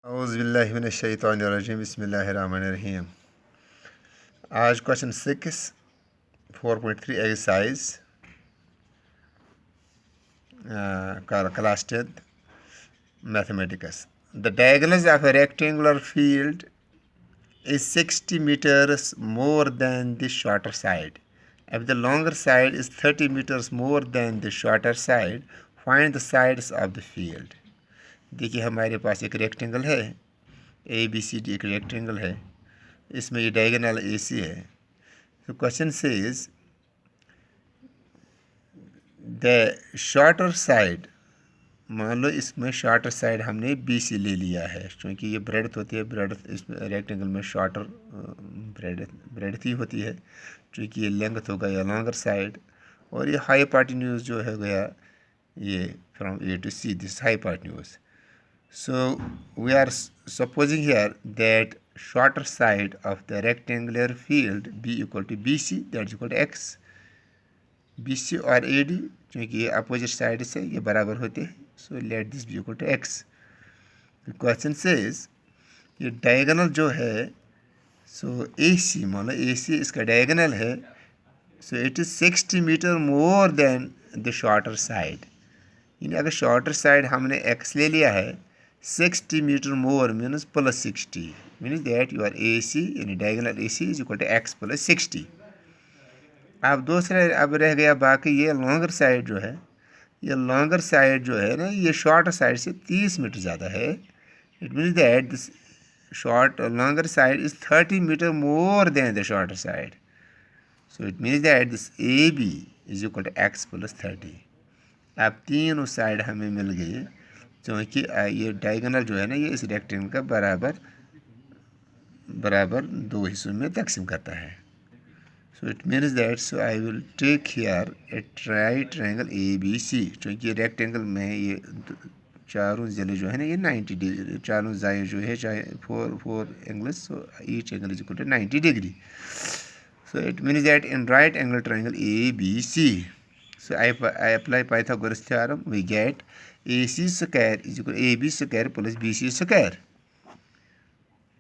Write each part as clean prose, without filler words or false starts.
औज़ुबिल्लाहिमिनश्शैतानिर्रजीम बिस्मिल्लाहिर्रहमानिर्रहीम। आज question 6 4.3 exercise class 10th mathematics. The diagonals of a rectangular field is 60 meters more than the shorter side. If the longer side is 30 meters more than the shorter side, find the sides of the field. देखिए हमारे पास एक rectangle है, ABCD एक rectangle है, इसमें ये diagonal AC है। तो question says the shorter side, मान लो इसमें शॉर्टर साइड हमने BC ले लिया है, क्योंकि ये ब्रेड्थ होती है, ब्रेड्थ इसमें रेक्टेंगल में शॉर्टर ब्रेड्थ ही होती है, क्योंकि ये लेंथ होगा या लॉन्गर साइड, और ये हाइपोटेन्यूज जो है गया ये from A to C, this hypotenuse. So we are supposing here that shorter side of the rectangular field B equal to BC, that is equal to X. BC और AD क्योंकि ये opposite side से ये बराबर होते हैं, so let this be equal to X. The question says ये diagonal जो है, so AC, मान लो AC इसका डायगोनल है, so it is 60 meter more than the shorter side. यानी अगर शॉर्टर साइड हमने X ले लिया है, 60 meter more means plus 60, means that your AC यानी diagonal AC is equal to X plus 60. अब दूसरा अब रह गया बाकी ये लॉन्गर साइड जो है, ये लॉन्गर साइड जो है ना, ये शॉर्टर साइड से 30 मीटर ज़्यादा है. It means that this short longer side is 30 meter more than the shorter side. So it means that this AB is equal to X plus 30. अब तीनों साइड हमें मिल गई, क्योंकि ये डायगोनल जो है ना, ये इस रेक्टेंगल का बराबर दो हिस्सों में तकसीम करता है. So it means that so I will take here a right triangle ABC, क्योंकि ये रेक्टेंगल में ये चारों ज़िले जो है ना, ये 90 डिग्री, चारों जाए जो है, चाहे four angles, so each angle is equal to 90 degree. So it means that in right angle triangle ABC, so I apply Pythagoras theorem, we get AC square is equal to AB square plus BC square,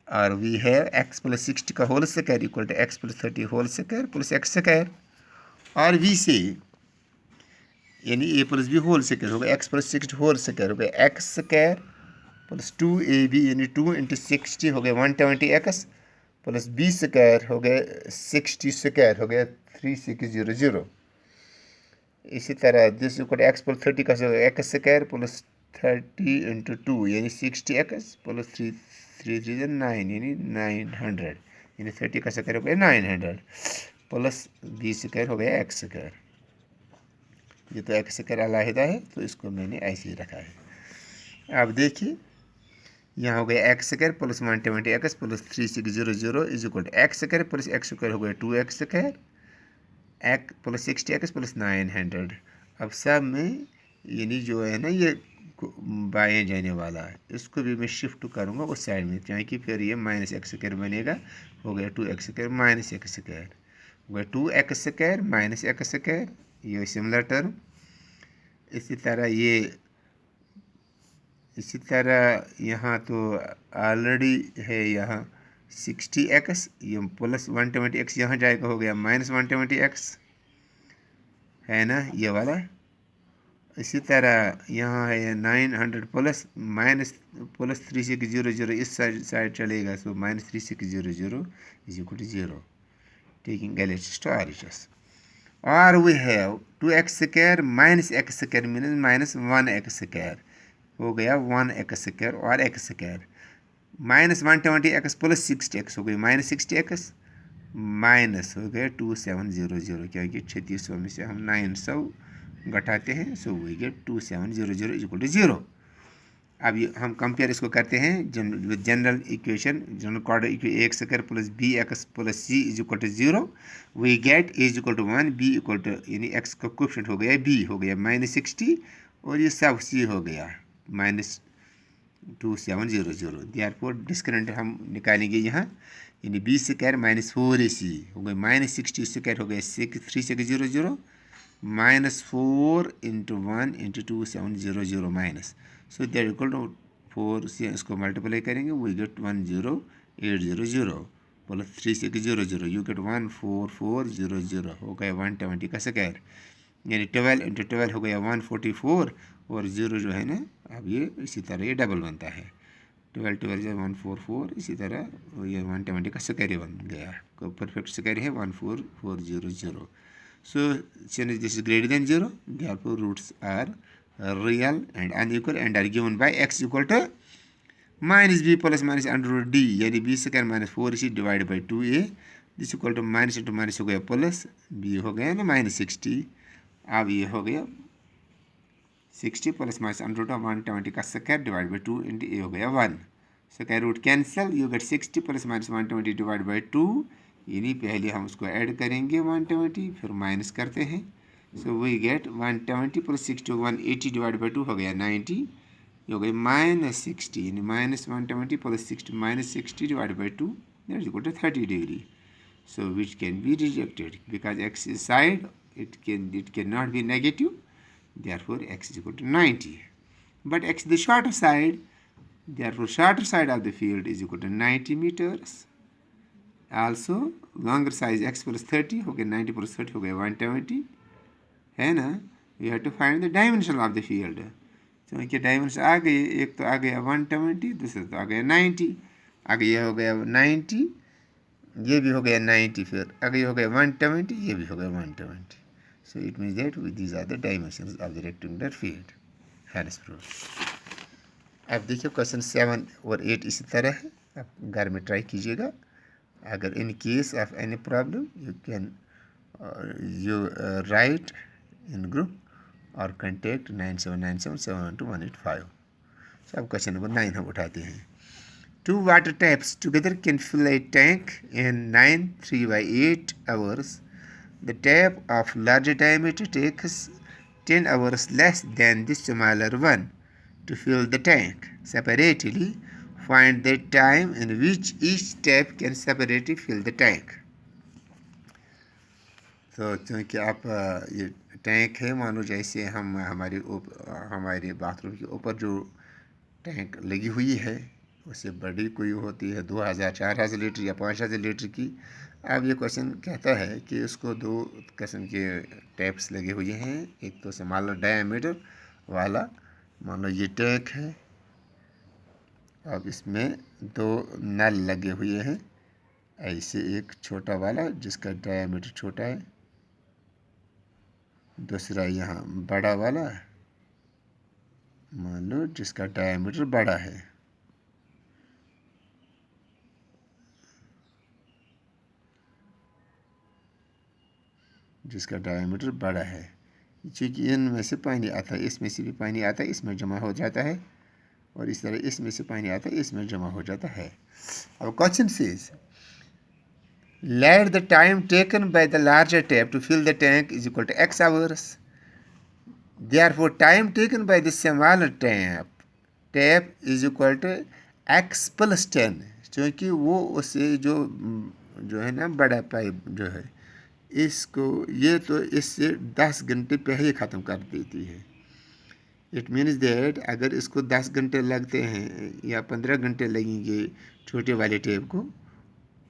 or we have X plus 60 का whole square equal to X plus 30 whole square plus X square, और we say यानी A plus B whole square होगा, X plus 60 whole square होगा X square plus 2AB यानी 2 into 60 हो गया 120X plus B square हो गया 60 square हो गया 3600. इसी तरह this equal to X plus 30 का X स्क्वायर प्लस 30 इंटू 2 यानी 60X प्लस 3 9 यानी 900, यानी 30 का स्क्वायर हो गया 900 प्लस B स्क्वायर हो गया X स्क्वायर. ये तो X स्क्वायर अलहदा है, तो इसको मैंने ऐसे ही रखा है. अब देखिए यहाँ हो गया X स्क्वायर प्लस 120X प्लस 3600 is equal to X square plus X square हो गया 2X square X plus 60X plus 900. अब सब में यानी जो है ना ये बाएं जाने वाला है, इसको भी मैं शिफ्ट करूँगा उस साइड में, क्योंकि फिर ये माइनस एक्स स्क्वायर बनेगा. हो गया 2x square minus X square, हो गया 2x square minus X square, ये सिमिलर टर्म. इसी तरह यहाँ तो ऑलरेडी है, यहाँ 60X ये प्लस 120X यहाँ जाएगा, हो गया माइनस 120X है ना ये वाला. इसी तरह यहाँ है 900 प्लस माइनस प्लस 3600 इस साइड चलेगा, so minus 3600 is equal to 0, taking LHS to RHS. और we have 2x square minus X square minus minus 1x square, हो गया 1x स्क्वायर और x square minus 120X plus 60X हो गई minus 60X minus हो गया 2700, क्योंकि 3600 में से हम 900 घटाते हैं, so we get 2700 is equal to 0. अब ये हम कंपेयर इसको करते हैं general equation, general quadratic X square plus BX plus C is equal to 0, we get A is equal to 1, B equal to यानी X का कोएफिशिएंट हो गया B हो गया माइनस 60 और ये सब C हो गया माइनस 2700. देयरफॉर डिस्क्रिमिनेंट हम निकालेंगे यहाँ, यानी B स्क्वायर माइनस 4AC हो गया माइनस 60 स्क्वायर हो गया 3600 minus 4 into 1 into 2700 minus, so that equal to 4 से इसको मल्टीप्लाई करेंगे, we get 10800 plus 3600, you get 14400, हो गया 120 का स्क्वायर, यानी 12 इंटू 12 हो गया 144, और 0 जो है ना अब ये इसी तरह ये डबल बनता है, 12 12 जो 144, इसी तरह ये 120 का स्क्वायर बन गया, परफेक्ट स्क्वायर है 14400. So since this is greater than 0, therefore roots are real and unequal and are given by x equal to minus b plus minus under root d, यानी b square minus 4ac divide by 2a, this equal to minus into minus हो गया plus, b हो गया ना minus 60, अब ये हो गया 60 plus minus under root of 120 का square divide by 2 into a हो गया 1, square root cancel, you get 60 plus minus 120 divide by 2, यानी पहले हम उसको ऐड करेंगे 120, फिर माइनस करते हैं, so we get 120 plus 60 180 divide by 2 हो गया 90, ये हो गई माइनस 60, यानी minus 120 plus 60 minus 60 divide by 2, that is equal to 30 degree. So which can be rejected because x is side, it cannot be negative, therefore x is equal to 90. But x is the shorter side, therefore shorter side of the field is equal to 90 meters. Also longer size x plus 30 हो गया 90 plus 30 हो गया 120, है ना. We have to find the dimension of the field. तो इनके dimension आ गए, एक तो आ गया 120, दूसरा तो आ गया 90, आगे ये हो गया 90, ये भी हो गया 90, फिर आगे ये हो गया 120, ये भी हो गया 120. So it means that these are the dimensions of the rectangular field. Hence proof. अब देखिए क्वेश्चन 7 और 8 इसी तरह है, आप घर में ट्राई कीजिएगा. अगर इन case of any problem you can you right in group और कॉन्टेक्ट 9797712185. सो अब क्वेश्चन नंबर 9 हम उठाते हैं. Two water taps together can fill a tank in 9 3/8 hours. The tap of larger diameter takes 10 hours less than the smaller one to fill the tank. Separately, find the time in which each tap can separately fill the tank. तो क्योंकि आप ये tank है, मानो जैसे हम हमारे bathroom के ऊपर जो टैंक लगी हुई है उससे बड़ी कोई होती है 2000 4000 लीटर या 5000 लीटर की. अब ये क्वेश्चन कहता है कि उसको 2 किस्म के टैप्स लगे हुए हैं, एक तो स्मॉलर डायमीटर वाला, मान लो ये टैंक है, अब इसमें 2 नल लगे हुए हैं, ऐसे एक छोटा वाला जिसका डायमीटर छोटा है, दूसरा यहाँ बड़ा वाला मान लो जिसका डायमीटर बड़ा है. जिसका डायमीटर बड़ा है, क्योंकि इनमें से पानी आता है, इसमें से भी पानी आता है, इसमें जमा हो जाता है, और इस तरह इसमें से पानी आता है, इसमें जमा हो जाता है. अब question says let the time taken by the larger tap to fill the tank is equal to x hours. Therefore time taken by the smaller tap is equal to x plus 10, क्योंकि वो उससे जो है ना बड़ा pipe जो है इसको ये तो इससे 10 घंटे पहले ख़त्म कर देती है. इट मीन्स दैट अगर इसको 10 घंटे लगते हैं या 15 घंटे लगेंगे छोटे वाले टेप को,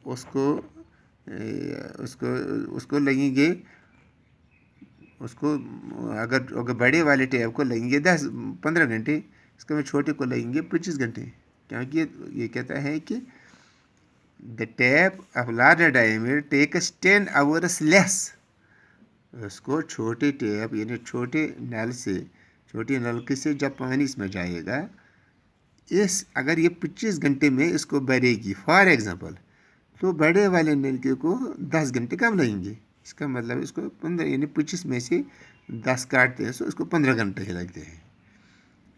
उसको लगेंगे, उसको अगर बड़े वाले टेप को लगेंगे 10-15 घंटे, इसको में छोटे को लगेंगे 25 घंटे, क्योंकि ये कहता है कि The tap of larger diameter takes 10 hours less. उसको छोटे टैप यानी छोटे नल से, छोटी नलकी से जब पानी इसमें जाएगा, अगर ये 25 घंटे में इसको भरेगी फॉर एग्जांपल, तो बड़े वाले नलके को 10 घंटे कम लगेंगे. इसका मतलब इसको 15 यानी 25 में से 10 काटते हैं, तो इसको 15 घंटे ही लगते हैं.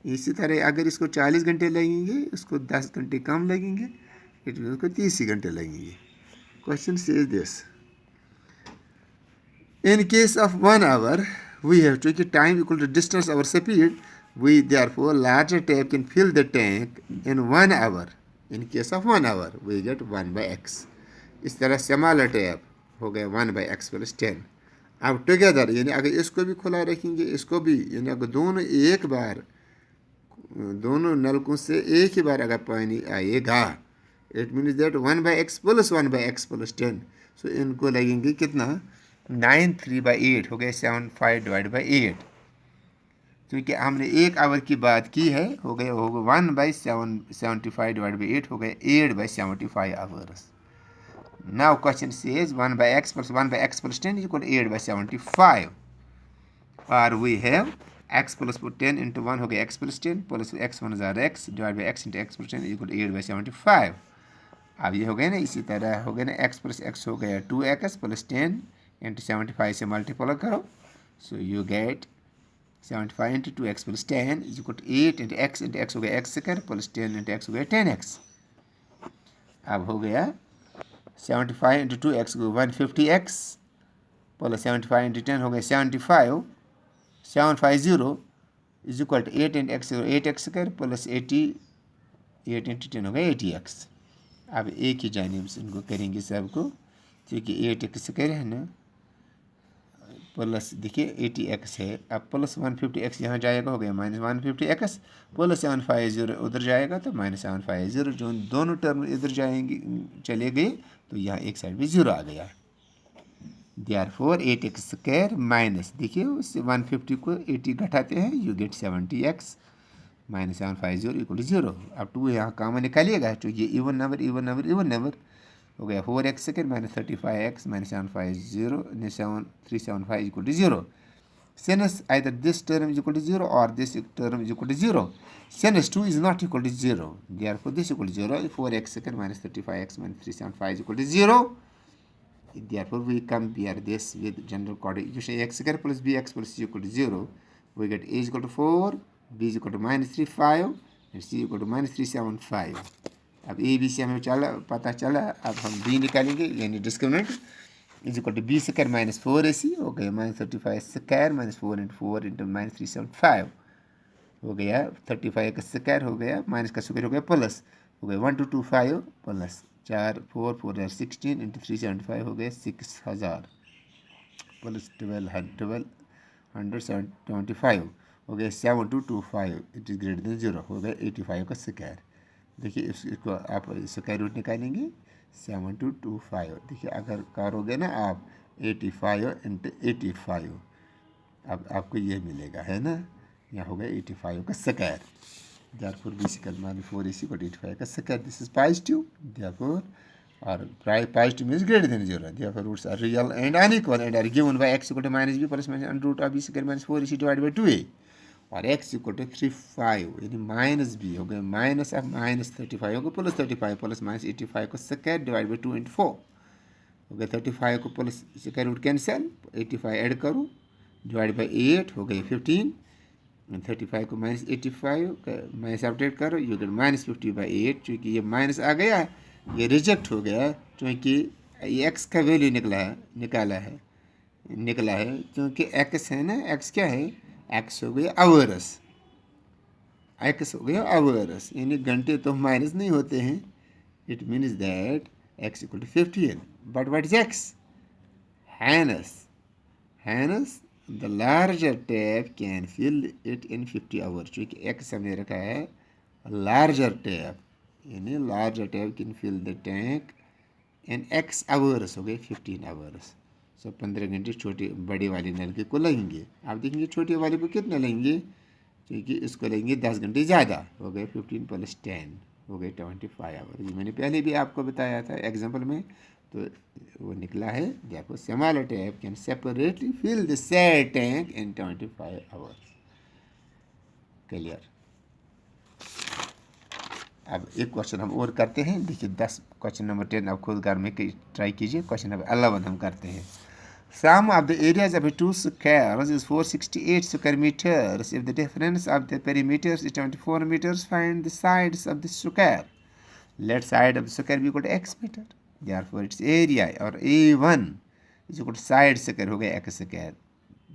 इसी तरह अगर इसको 40 घंटे लगेंगे, इसको 10 घंटे कम लगेंगे, इट मीन उसको 30 घंटे लगेंगे. Question says this in case of 1 hour we have to कि टाइम इक्वल टू डिस्टेंस और speed, we therefore larger tap can fill the tank in 1 hour. In case of 1 hour we get 1/x. इस तरह smaller tap हो गया 1/x plus 10. अब together यानी अगर इसको भी खुला रखेंगे, इसको भी, यानी अगर दोनों एक बार दोनों नलकों से एक ही बार अगर पानी आएगा, it means that 1/x plus 1/x plus 10। सो इनको लगेंगे कितना, 9 3/8 हो गए 75 डिवाइड बाई 8, क्योंकि हमने 1 आवर की बात की है, हो गए 1/75 डिवाइड बाई 8 हो गए 8/75 hours. Now question says 1/x plus 1/x plus 10 is equal to 8/75, और we have x plus 10 into 1 हो गया x plus 10 प्लस x1 जार x divide by x into x plus 10 equal to 8/75। अब ये हो गया ना, इसी तरह हो गया ना, x plus x हो गया 2x प्लस 10 into 75 से मल्टीप्लाई करो, सो you gate 75 into 2x plus 10 is equal to 8 into x हो गया x square plus 10 into x हो गया 10x। अब हो गया 75 into 2x को 150x प्लस 75 into 10 हो गया 750 is equal to 8 into x 8x square plus 8 into 10 हो गया 80x। अब एक ही जानिब से इनको करेंगे सबको, क्योंकि 8x स्क्वायर है ना, प्लस देखिए 80x है, अब प्लस 150x यहाँ जाएगा, हो गया माइनस 150x प्लस 750 उधर जाएगा तो माइनस 750, जो दोनों टर्म इधर जाएंगे चले गए तो यहाँ एक साइड भी 0 आ गया। देयरफॉर 8x स्क्वायर माइनस, देखिए उससे 150 को 80 घटाते हैं, you get 70x minus 750 equal to 0। अब 2 यहाँ कॉमन निकालिएगा तो ये इवन नंबर हो गया 4x square minus 35x minus 375 equal to 0। Since either this term is equal to 0 or this term is equal to 0, since 2 is not equal to 0, therefore this equal to 0, 4x square minus 35x minus 375 is equal to 0. Therefore we compare this with general coordinate equation x square plus bx plus c equal to 0. We get a is equal to 4, b is equal to minus 35 and c equal to minus 375. अब A B से हमें पता चला, अब हम b निकालेंगे, यानी discriminant is equal to b square minus 4ac हो गया minus 35 square minus 4 into 4 into minus 375 हो गया 35 का स्क्वायर हो गया माइनस का स्क्वायर हो गया प्लस हो गया 1225 प्लस 4 16 into 375 हो गया 6000 प्लस 1275 हो गया 7225 इट इज ग्रेटर देन 0 हो गया 85 का स्क्वायर। देखिए इसको आप स्क्वायर रूट निकालेंगे 7225, देखिए अगर करोगे ना आप 85 into 85, अब आपको ये मिलेगा है ना, यहाँ हो गया 85 का square. therefore b equal minus 4ac got 85 का square, this is positive, therefore और positive means greater than 0, therefore roots are real and unequal and are given by x equal to minus b plus minus under root of b square minus 4ac divide by 2a, और x equal to 35 यानी minus b हो गया minus अब minus 35 हो गया plus 35 plus minus 85 को square divide by 2 into 4 हो गया 35 को plus square root cancel 85 add करो डिवाइड बाई 8 हो गई 15, 35 को माइनस 85 माइनस अपडेट करो, यू गेट माइनस 50/8। चूँकि ये माइनस आ गया ये रिजेक्ट हो गया, क्योंकि ये x का वैल्यू निकला है क्योंकि x है ना, x क्या है, x हो गया आवर्स, यानी घंटे तो माइनस नहीं होते हैं, it means that x equal to 15, but what is x, hence the larger tap can fill it in 50 hours, चूँकि x हमने रखा है लार्जर टैप, यानी larger tap can fill the tank in x hours हो गए 15 hours. सो 15 घंटे छोटे बड़े वाले नलके को लगेंगे। आप देखेंगे छोटे वाले को कितने लगेंगे, क्योंकि इसको लगेंगे 10 घंटे ज़्यादा, हो गए 15 प्लस 10 हो गए 25 आवर। ये मैंने पहले भी आपको बताया था एग्जाम्पल में, तो वो निकला है। देखो smaller tap can separately fill the said tank in 25 hours. Clear. अब एक क्वेश्चन हम और करते हैं, देखिए 10 क्वेश्चन नंबर 10 आप खुद घर में ट्राई कीजिए। क्वेश्चन नंबर 11 हम करते हैं। Sum of the areas of two squares is 468 square meters. If the difference of the perimeters is 24 meters, find the sides of the square. Let side of the square be equal to x meter. Therefore its area और A1 is equal to side square हो गया x square।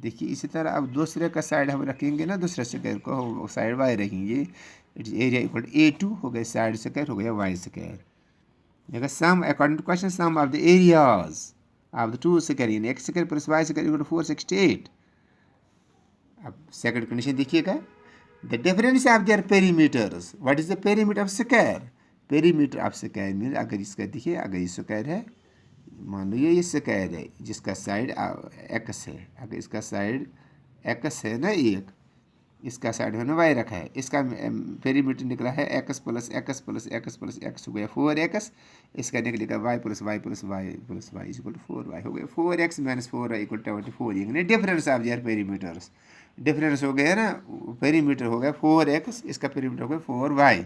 देखिए इसी तरह अब दूसरे का side हम रखेंगे ना, दूसरे स्क्वायर को साइड y रखेंगे, it's area equal to A2 हो गया साइड स्क्वायर हो गया y स्क्वायर। देखा sum according to question sum of the areas of the two square यानी x square plus y square equal to 468। अब second condition देखिएगा, The difference of their perimeters. What is the perimeter of square? Perimeter of square means अगर इसका देखिए, अगर ये square है, मान लो ये स्क्वायर है जिसका साइड x है, अगर इसका साइड x है ना, एक इसका साइड है ना y रखा है, इसका पेरीमीटर निकला है x plus x plus x plus x हो गया 4x, इसका निकलेगा y plus y plus y plus y equal to 4y हो गया 4x माइनस 4y इक्वल 24। यानी difference of their perimeters, difference हो गया ना, पेरीमीटर हो गया 4x, इसका पेरीमीटर हो गया 4y,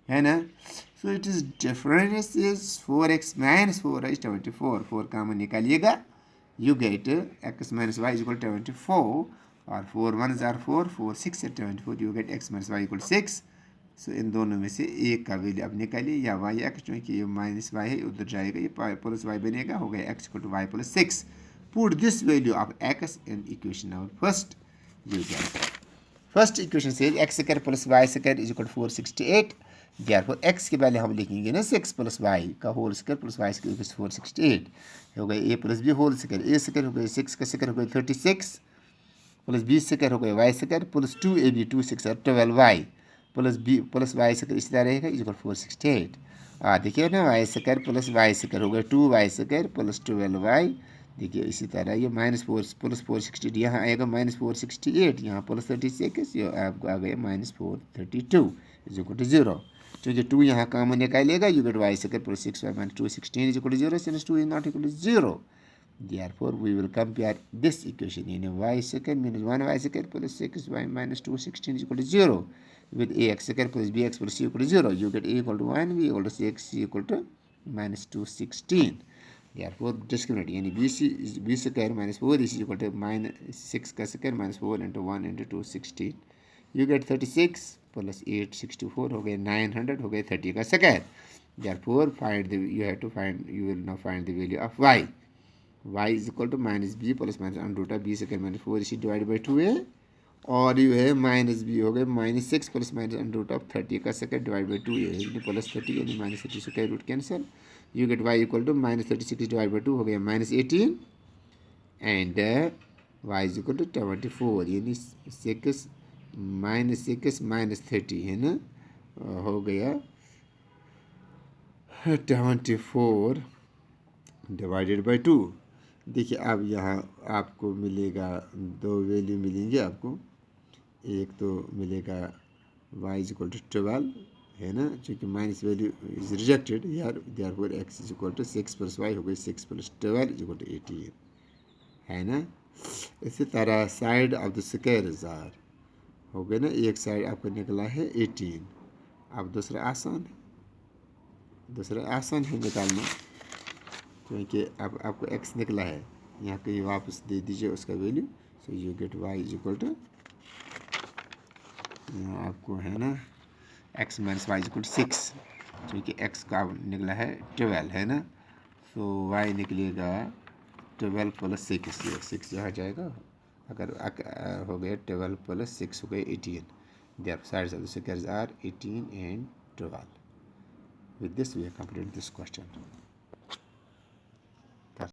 है ना। So it is difference is 4x minus 4y is 24, 4 common निकालिएगा, you get x minus Y equal 24, और 4 1 जार 4, 4 6 से 24, you get x minus Y equal 6। So इन दोनों में से एक का वैल्यू अब निकालिए, या वाई एक्स, क्योंकि ये माइनस वाई है उधर जाएगा, ये प्लस वाई बनेगा, हो गया x equal to y plus 6। Put this value of x in equation number first, you get first equation से x square plus y square is equal 468। Therefore x के पहले हम लिखेंगे ना 6 प्लस वाई का whole square plus y square equal 468 हो गया, a plus b whole square, a square हो गया 6 का स्क्वायर हो गया 36 प्लस बी स्क्वायर हो गया वाई स्क्वायर प्लस 2ab 2 6 और 12y plus b plus y square इसी तरह रहेगा इज इक्वल 468। देखिए ना, y square plus y square हो गया 2y स्क्वायर प्लस 12y, देखिए इसी तरह ये -4 प्लस 468 यहाँ आएगा -468, यहाँ प्लस 36, ये आपको आ गया -432 इज इक्वल टू 0, क्योंकि 2 यहाँ कॉमन निकालेगा, you get y square plus 6y minus 216 is equal to 0, since 2 is not equal to 0। Therefore, we will compare this equation in y square minus 1y square plus 6y minus 216 is equal to 0 with ax square plus bx plus c equal to 0. You get a equal to 1, b equal to 6, c equal to minus 216. Therefore, discriminate. यानी b square minus 4 is equal to minus 6 का square minus 4 into 1 into 216. You get 36 plus 8 64 हो गए 900 हो गए 30 का square. Therefore, you will now find the value of y. y is equal to minus b plus minus under root of b square minus 4 इसी divide by 2 है, और ये है माइनस बी हो गए minus 6 plus minus under root of 30 का square divide by 2 है plus 30 यानी minus 30 square root cancel, you get y equal to minus 36 divide by 2 हो गया minus 18 and y is equal to 24 यानी 6 माइनस 30 है ना, हो गया 24 डिवाइडेड बाई 2। देखिए अब यहाँ आपको मिलेगा, दो वैल्यू मिलेंगे आपको, एक तो मिलेगा y इज इक्वल टू 12 है ना, क्योंकि माइनस वैल्यू इज रिजेक्टेड यार, therefore x is equal to 6 plus y हो गई 6 प्लस 12 इज इक्वल टू 18 है ना। इसी तरह side of the square jar हो गया ना, एक साइड आपको निकला है 18, अब दूसरा आसान है निकालना, क्योंकि अब आपको x निकला है, यहाँ कहीं वापस दे दीजिए उसका value, so you get y is equal to, यहाँ आपको है ना x minus y is equal to 6, क्योंकि x का निकला है 12 है ना, सो y निकलेगा 12 प्लस 6 यहाँ जाएगा, अगर हो गया 12 प्लस 6 हो गया 18, their sides of the squares are 18 and 12। With this we have completed this question.